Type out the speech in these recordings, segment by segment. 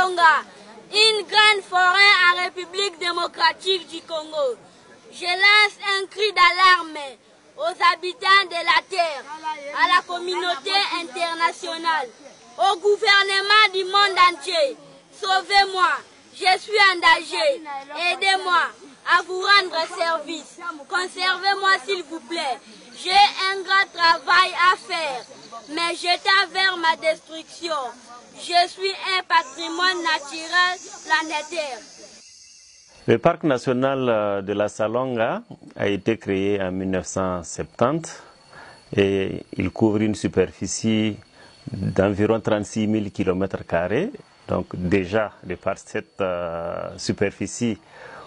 Salonga, une grande forêt en République démocratique du Congo. Je lance un cri d'alarme aux habitants de la terre, à la communauté internationale, au gouvernement du monde entier. Sauvez-moi, je suis en danger. Aidez-moi à vous rendre service. Conservez-moi s'il vous plaît. J'ai un grand travail à faire, mais je tends vers ma destruction. Je suis un patrimoine naturel planétaire. Le parc national de la Salonga a été créé en 1970 et il couvre une superficie d'environ 36 000 km². Donc déjà, de par cette superficie,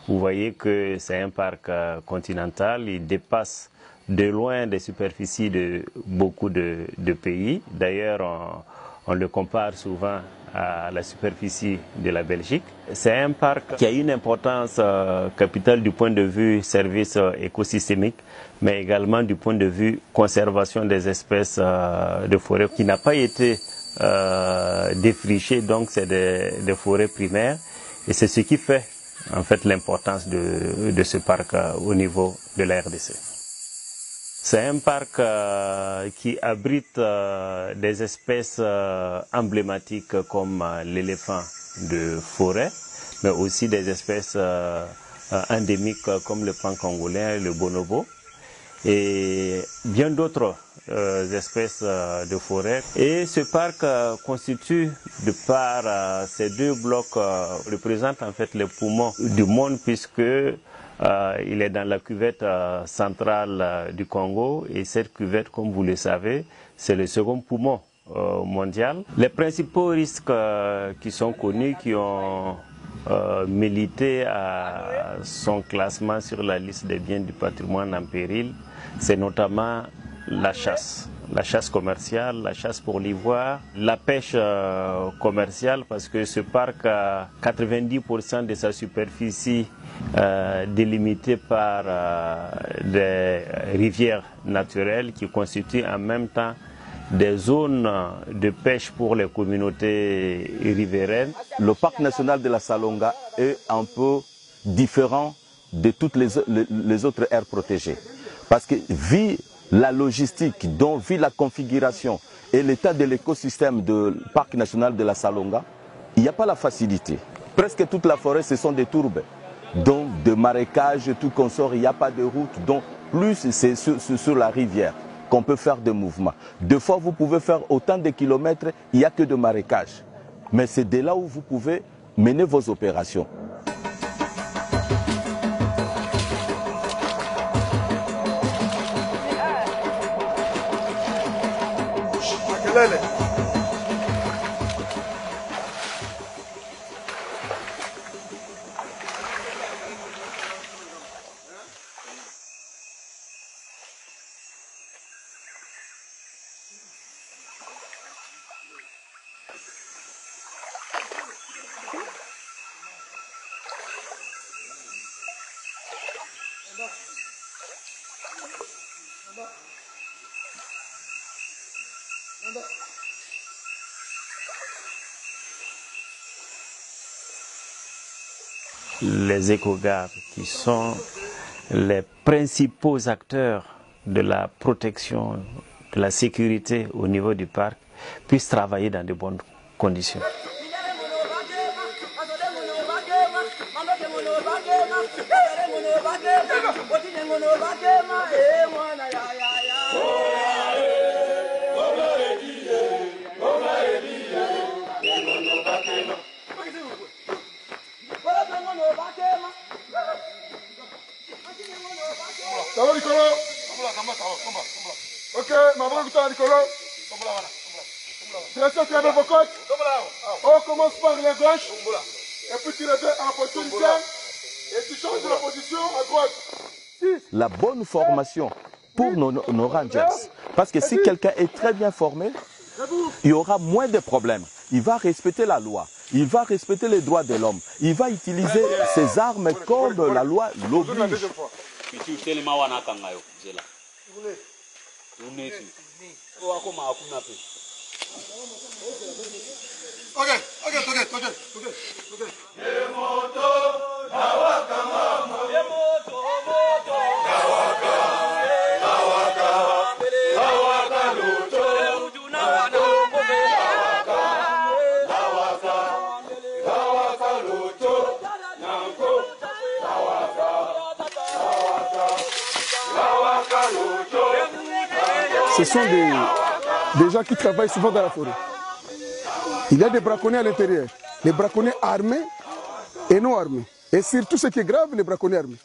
vous voyez que c'est un parc continental. Il dépasse de loin des superficies de beaucoup de pays. D'ailleurs, on le compare souvent à la superficie de la Belgique. C'est un parc qui a une importance capitale du point de vue service écosystémique, mais également du point de vue conservation des espèces de forêt qui n'a pas été défrichées, donc c'est des forêts primaires. Et c'est ce qui fait en fait l'importance de ce parc au niveau de la RDC. C'est un parc qui abrite des espèces emblématiques comme l'éléphant de forêt, mais aussi des espèces endémiques comme le pan congolais, le bonobo, et bien d'autres espèces de forêt. Et ce parc constitue, de par ces deux blocs, représente en fait les poumons du monde, puisque il est dans la cuvette centrale du Congo, et cette cuvette, comme vous le savez, c'est le second poumon mondial. Les principaux risques qui sont connus, qui ont milité à son classement sur la liste des biens du patrimoine en péril, c'est notamment la chasse commerciale, la chasse pour l'ivoire, la pêche commerciale, parce que ce parc a 90% de sa superficie délimitée par des rivières naturelles qui constituent en même temps des zones de pêche pour les communautés riveraines. Le parc national de la Salonga est un peu différent de toutes les autres aires protégées, parce que vu la logistique, donc vu la configuration et l'état de l'écosystème du parc national de la Salonga, il n'y a pas la facilité. Presque toute la forêt, ce sont des tourbes, donc de marécages, tout consort, il n'y a pas de route, donc plus c'est sur la rivière qu'on peut faire des mouvements. Deux fois, vous pouvez faire autant de kilomètres, il n'y a que de marécages. Mais c'est de là où vous pouvez mener vos opérations. Les éco-gardes, qui sont les principaux acteurs de la protection, de la sécurité au niveau du parc, puissent travailler dans de bonnes conditions. Ok, maman, on commence par la gauche, et puis tu reviens en position et tu changes de position à droite. La bonne formation pour nos rangers, parce que si quelqu'un est très bien formé, il y aura moins de problèmes. Il va respecter la loi, il va respecter les droits de l'homme, il va utiliser ses armes comme la loi l'oblige. Ce sont des gens qui travaillent souvent dans la forêt. Il y a des braconniers à l'intérieur, les braconniers armés et non armés. Et surtout ce qui est grave, les braconniers armés.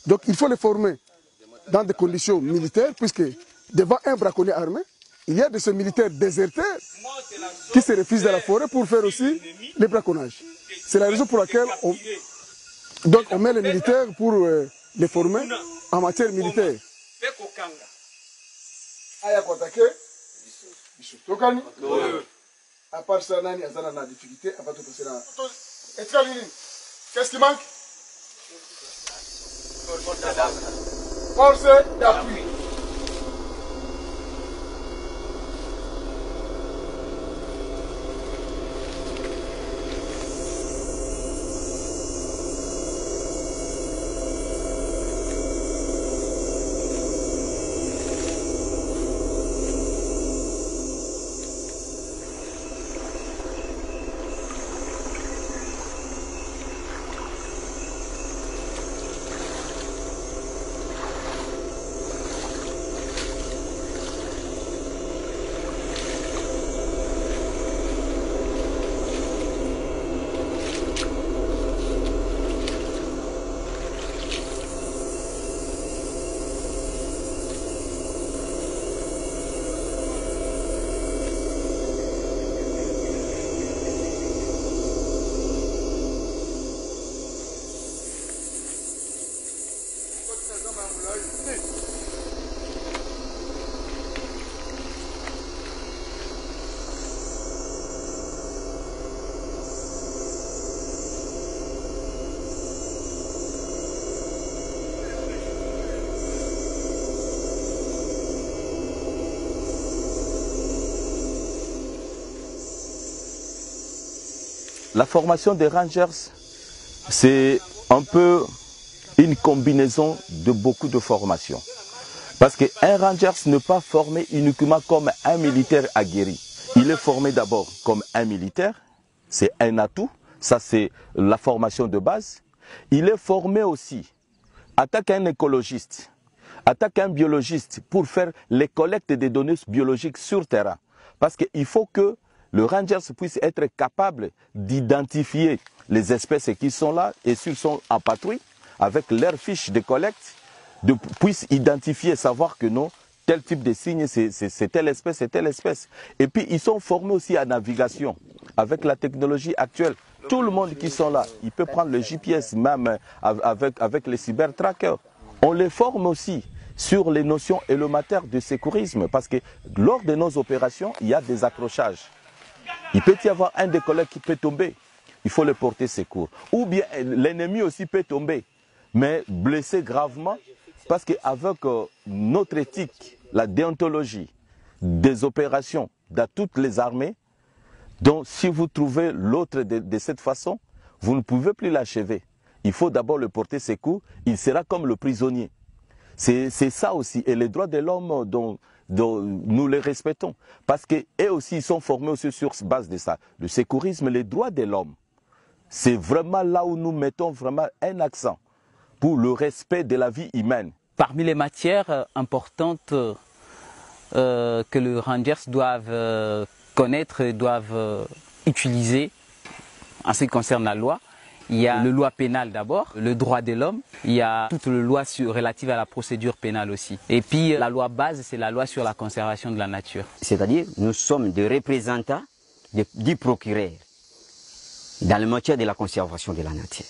Donc il faut les former dans des conditions militaires, puisque devant un braconnier armé, il y a de ces militaires déserteurs qui se refusent dans la forêt pour faire aussi les braconnages. C'est la raison pour laquelle on met les militaires pour les former en matière militaire. Aya kwa take tokani à part ça nani azana na difficulté avant de passer là. Qu'est-ce qui manque? Force d'appui. La formation des Rangers, c'est un peu une combinaison de beaucoup de formations. Parce qu'un Rangers n'est pas formé uniquement comme un militaire aguerri. Il est formé d'abord comme un militaire, c'est un atout, ça c'est la formation de base. Il est formé aussi en tant qu'un écologiste, en tant qu'un biologiste pour faire les collectes des données biologiques sur terrain. Parce qu'il faut que le Rangers puisse être capable d'identifier les espèces qui sont là et s'ils sont en patrouille, avec leurs fiches de collecte, puisse identifier, savoir que non, tel type de signe, c'est telle espèce, c'est telle espèce. Et puis ils sont formés aussi à navigation, avec la technologie actuelle. Tout le monde qui sont là, il peut prendre le GPS, même avec les cyber-trackers. On les forme aussi sur les notions élémentaires de sécurisme, parce que lors de nos opérations, il y a des accrochages. Il peut y avoir un des collègues qui peut tomber, il faut le porter secours. Ou bien l'ennemi aussi peut tomber, mais blessé gravement, parce qu'avec notre éthique, la déontologie des opérations dans toutes les armées, donc si vous trouvez l'autre de cette façon, vous ne pouvez plus l'achever. Il faut d'abord le porter secours, il sera comme le prisonnier. C'est ça aussi, et les droits de l'homme dont nous les respectons. Parce qu'eux aussi, ils sont formés aussi sur base de ça. Le sécurisme, les droits de l'homme, c'est vraiment là où nous mettons vraiment un accent pour le respect de la vie humaine. Parmi les matières importantes que les Rangers doivent connaître, doivent utiliser en ce qui concerne la loi, il y a le loi pénale d'abord, le droit de l'homme, il y a toute la loi relative à la procédure pénale aussi. Et puis la loi base, c'est la loi sur la conservation de la nature. C'est-à-dire, nous sommes des représentants du procureur dans le matière de la conservation de la nature.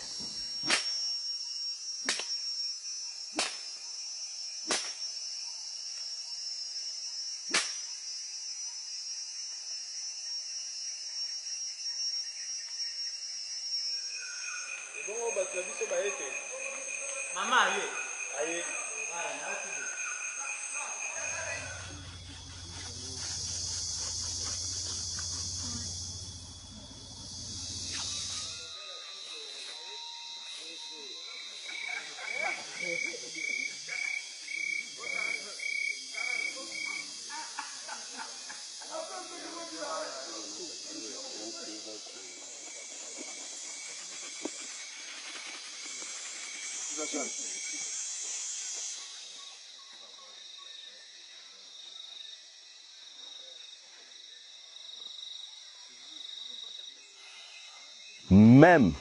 même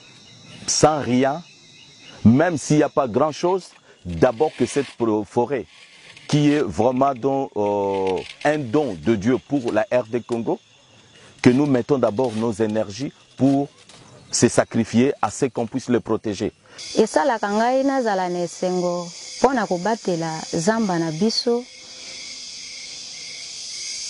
sans rien, même s'il n'y a pas grand-chose, d'abord que cette forêt, qui est vraiment un don de Dieu pour la RD Congo, que nous mettons d'abord nos énergies pour se sacrifier à ce qu'on puisse le protéger. Et ça, la kangai na zala nesengo, pona kobatela zamba na biso,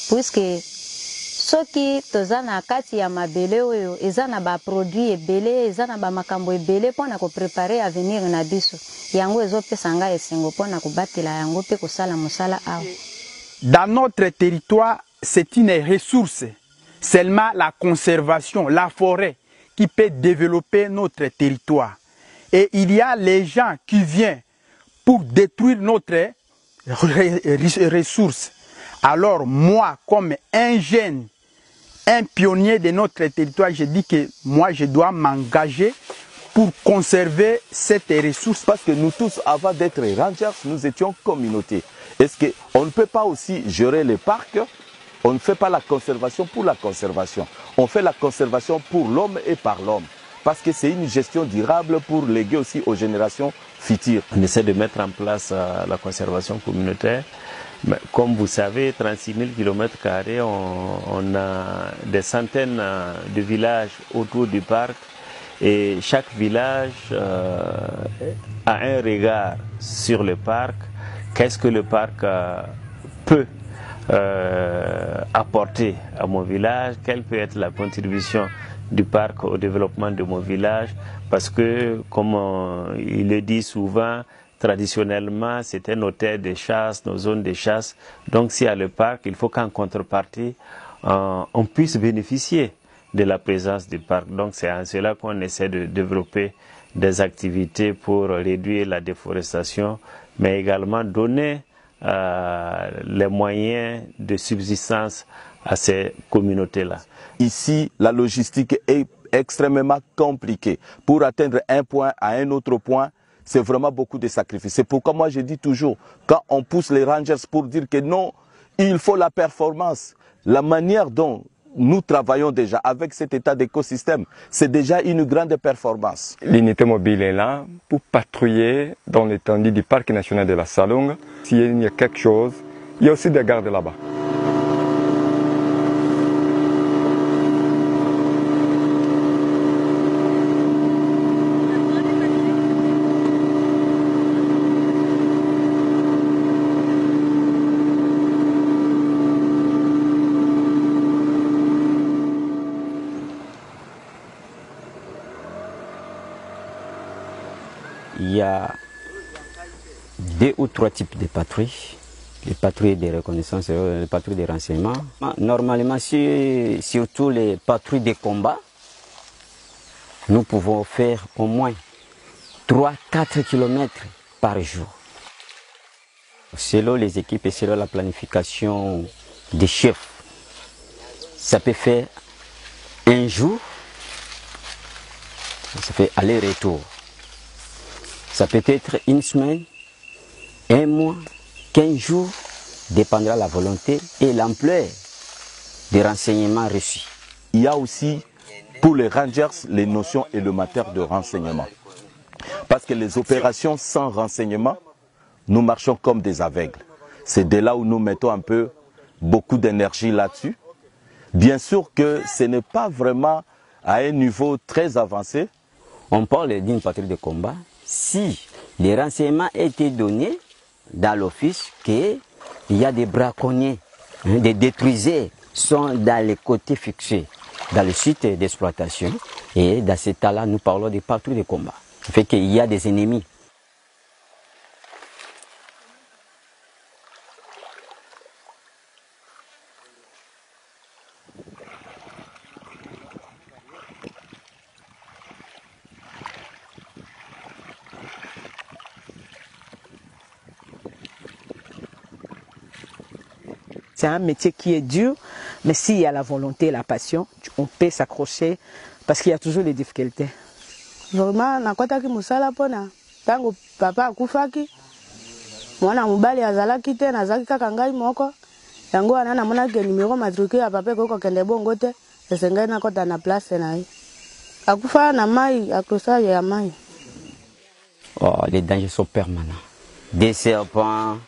puisque soki tozana kati ya mabele oyo, ezana ba produit ebele, ezana ba makambo ebele pona ko préparer avenir na biso. Yango ezopesa nga esengo pona kobatela yango pe kosala mosala awa. Dans notre territoire, c'est une ressource. Seulement la conservation, la forêt qui peut développer notre territoire. Et il y a les gens qui viennent pour détruire notre ressource. Alors moi, comme un jeune, un pionnier de notre territoire, je dis que moi je dois m'engager pour conserver cette ressource. Parce que nous tous, avant d'être rangers, nous étions communauté. Est-ce qu'on ne peut pas aussi gérer les parcs? On ne fait pas la conservation pour la conservation. On fait la conservation pour l'homme et par l'homme. Parce que c'est une gestion durable pour léguer aussi aux générations futures. On essaie de mettre en place la conservation communautaire. Mais comme vous savez, 36 000 km², on a des centaines de villages autour du parc. Et chaque village a un regard sur le parc. Qu'est-ce que le parc peut apporter à mon village? Quelle peut être la contribution du parc au développement de mon village? Parce que, comme il le dit souvent, traditionnellement, c'était nos terres de chasse, nos zones de chasse. Donc, s'il y a le parc, il faut qu'en contrepartie, on puisse bénéficier de la présence du parc. Donc, c'est en cela qu'on essaie de développer des activités pour réduire la déforestation, mais également donner les moyens de subsistance à ces communautés-là. Ici, la logistique est extrêmement compliquée. Pour atteindre un point à un autre point, c'est vraiment beaucoup de sacrifices. C'est pourquoi moi je dis toujours, quand on pousse les rangers pour dire que non, il faut la performance, la manière dont nous travaillons déjà avec cet état d'écosystème, c'est déjà une grande performance. L'unité mobile est là pour patrouiller dans l'étendue du parc national de la Salonga. S'il y a quelque chose, il y a aussi des gardes là-bas. Il y a 2 ou 3 types de patrouilles. Les patrouilles de reconnaissance et les patrouilles de renseignement. Normalement, surtout les patrouilles de combat, nous pouvons faire au moins 3-4 km par jour. Selon les équipes et selon la planification des chefs, ça peut faire un jour, ça fait aller-retour. Ça peut être une semaine, un mois, 15 jours, dépendra de la volonté et l'ampleur des renseignements reçus. Il y a aussi pour les rangers les notions élémentaires de renseignement. Parce que les opérations sans renseignement, nous marchons comme des aveugles. C'est de là où nous mettons un peu beaucoup d'énergie là-dessus. Bien sûr que ce n'est pas vraiment à un niveau très avancé. On parle d'une patrouille de combat. Si les renseignements étaient donnés dans l'office qu'il y a des braconniers, des détruisés sont dans les côtés fixés, dans le site d'exploitation. Et dans ce cas-là, nous parlons des patrouilles de combat. Ça fait qu'il y a des ennemis. C'est un métier qui est dur, mais s'il y a la volonté et la passion, on peut s'accrocher parce qu'il y a toujours des difficultés. Vraiment, nakotaki musala pona tango papa akufaki mwana mobali azalaki te nazalaki kaka ngai moko yango wana namonaki numéro matricule ya papa ekoko kende bongo te esengai nakota na place na ye akufa na mai, accrochage ya mai. Oh, les dangers sont permanents. Des serpents,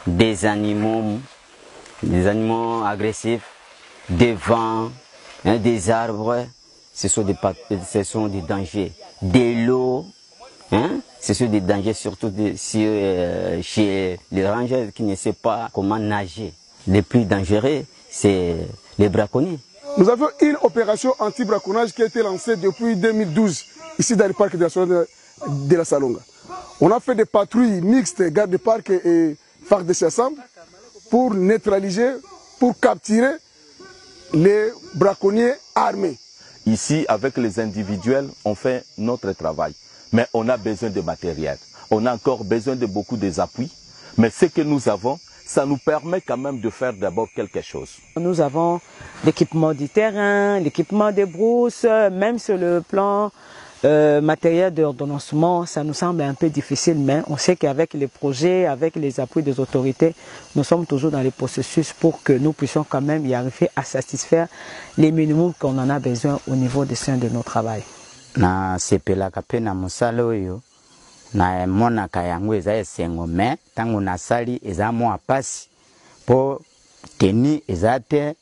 des animaux agressifs, des vents, hein, des arbres, ce sont des dangers. De l'eau, hein, ce sont des dangers surtout chez les rangers qui ne savent pas comment nager. Les plus dangereux, c'est les braconniers. Nous avons une opération anti-braconnage qui a été lancée depuis 2012 ici dans le parc de la Salonga. On a fait des patrouilles mixtes, garde de parc et FARDC ensemble pour neutraliser, pour capturer les braconniers armés. Ici, avec les individuels, on fait notre travail. Mais on a besoin de matériel. On a encore besoin de beaucoup d'appuis. Mais ce que nous avons, ça nous permet quand même de faire d'abord quelque chose. Nous avons l'équipement du terrain, l'équipement des brousses, même sur le plan matériel d'ordonnancement, ça nous semble un peu difficile, mais on sait qu'avec les projets, avec les appuis des autorités, nous sommes toujours dans les processus pour que nous puissions quand même y arriver à satisfaire les minimums qu'on en a besoin au niveau des soins de nos travail. Na sepelaka pe na mosala oyo na monaka yango eza esengo me tango nasali eza mwa pasi po teni eza te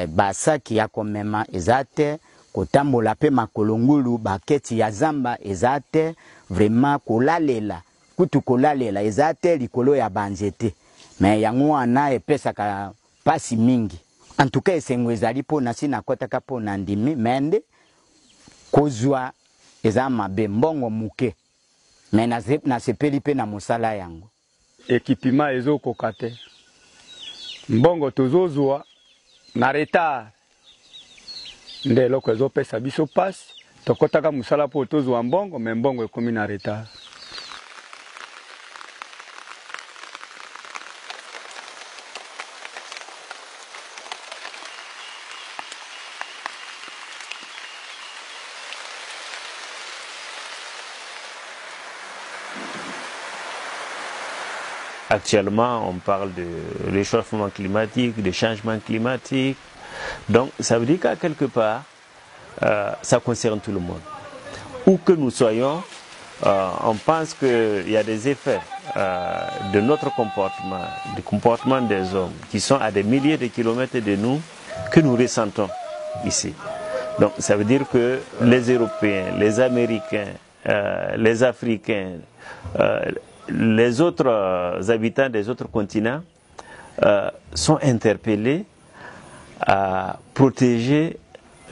basaki ya komema eza te kotambola pe makolongulu baketi ya zamba eza te vraiment kolalela kutu kolalela eza te likolo ya banzete me yango wana epesaka pasi mingi en tout cas esengo ezali po na sina kotaka po na ndimi mende kozwa eza mabe mbongo muke me na sepeli pe na mosala yango ekipima ezokoka te mbongo tozozwa na retard nde eloko ezopesa biso pasi tokotaka mosala po tozwa mbongo me mbongo ekomi na retard. Actuellement, on parle de réchauffement climatique, de changement climatique. Donc, ça veut dire qu'à quelque part, ça concerne tout le monde. Où que nous soyons, on pense qu'il y a des effets de notre comportement, du comportement des hommes, qui sont à des milliers de kilomètres de nous, que nous ressentons ici. Donc, ça veut dire que les Européens, les Américains, les Africains, les autres habitants des autres continents sont interpellés à protéger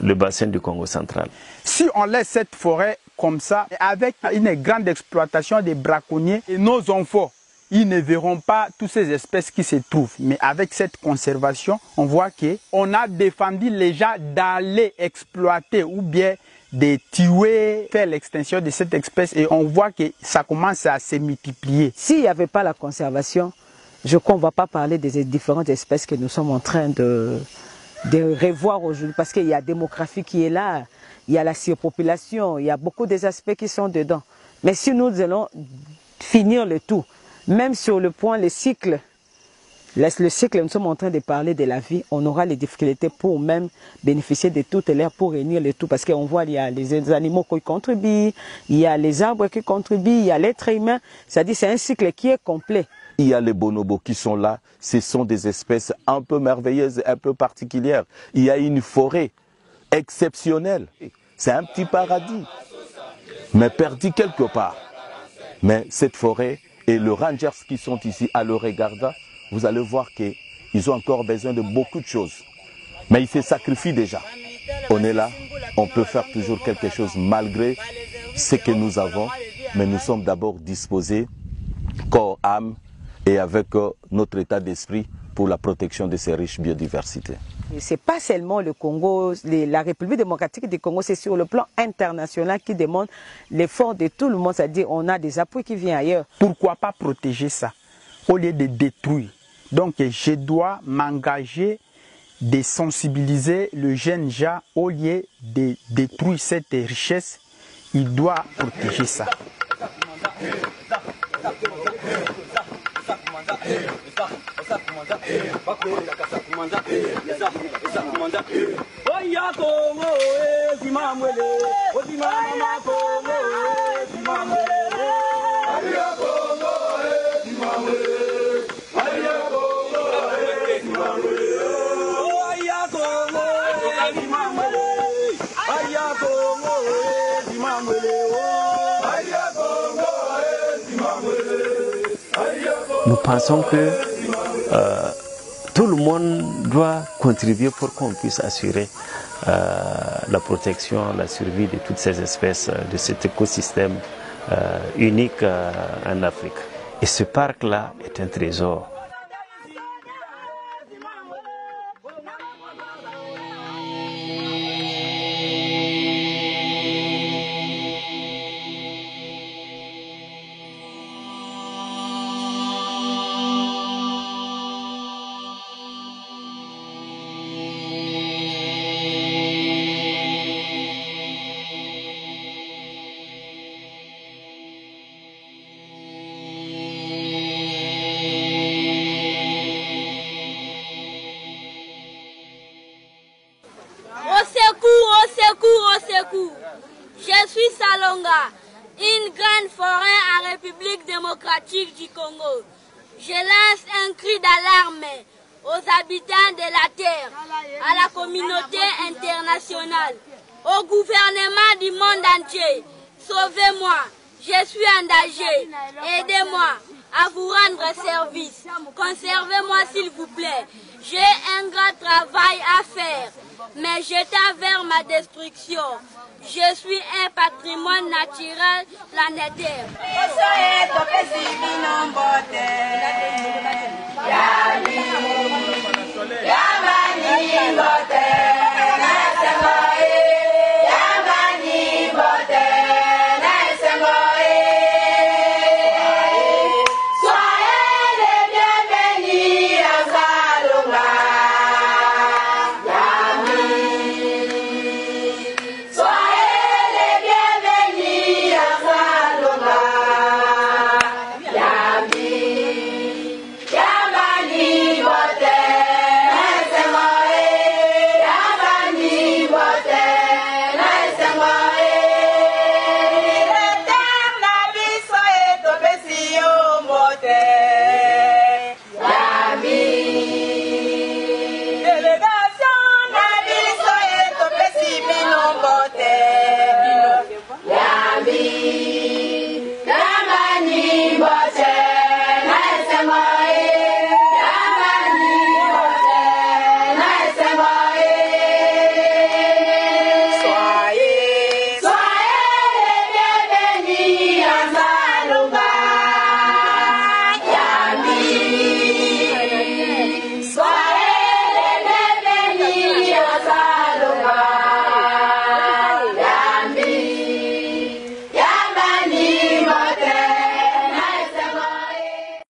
le bassin du Congo central. Si on laisse cette forêt comme ça, avec une grande exploitation des braconniers, et nos enfants, ils ne verront pas toutes ces espèces qui se trouvent. Mais avec cette conservation, on voit qu'on a défendu les gens d'aller exploiter ou bien de tuer, faire l'extinction de cette espèce et on voit que ça commence à se multiplier. S'il n'y avait pas la conservation, je crois qu'on ne va pas parler des différentes espèces que nous sommes en train de revoir aujourd'hui parce qu'il y a la démographie qui est là, il y a la surpopulation, il y a beaucoup des aspects qui sont dedans. Mais si nous allons finir le tout, même sur le point, le cycle, nous sommes en train de parler de la vie, on aura les difficultés pour même bénéficier de toute l'air pour réunir le tout. Parce qu'on voit il y a les animaux qui contribuent, il y a les arbres qui contribuent, il y a l'être humain. C'est-à-dire c'est un cycle qui est complet. Il y a les bonobos qui sont là. Ce sont des espèces un peu merveilleuses, un peu particulières. Il y a une forêt exceptionnelle. C'est un petit paradis, mais perdu quelque part. Mais cette forêt et les rangers qui sont ici à le regarder, vous allez voir qu'ils ont encore besoin de beaucoup de choses. Mais ils se sacrifient déjà. On est là, on peut faire toujours quelque chose malgré ce que nous avons. Mais nous sommes d'abord disposés, corps, âme, et avec notre état d'esprit pour la protection de ces riches biodiversités. Ce n'est pas seulement le Congo, la République démocratique du Congo, c'est sur le plan international qui demande l'effort de tout le monde. C'est-à-dire qu'on a des appuis qui viennent ailleurs. Pourquoi pas protéger ça au lieu de détruire? Donc je dois m'engager de sensibiliser le jeune gens au lieu de détruire cette richesse. Il doit protéger ça. Oya Congo, Nous pensons que tout le monde doit contribuer pour qu'on puisse assurer la protection, la survie de toutes ces espèces, de cet écosystème unique en Afrique. Et ce parc-là est un trésor. Je suis Salonga, une grande forêt en République démocratique du Congo. Je lance un cri d'alarme aux habitants de la terre, à la communauté internationale, au gouvernement du monde entier. Sauvez-moi, je suis en danger. Aidez-moi à vous rendre service. Conservez-moi s'il vous plaît. J'ai un grand travail à faire, mais je tends vers ma destruction. Je suis un patrimoine naturel planétaire.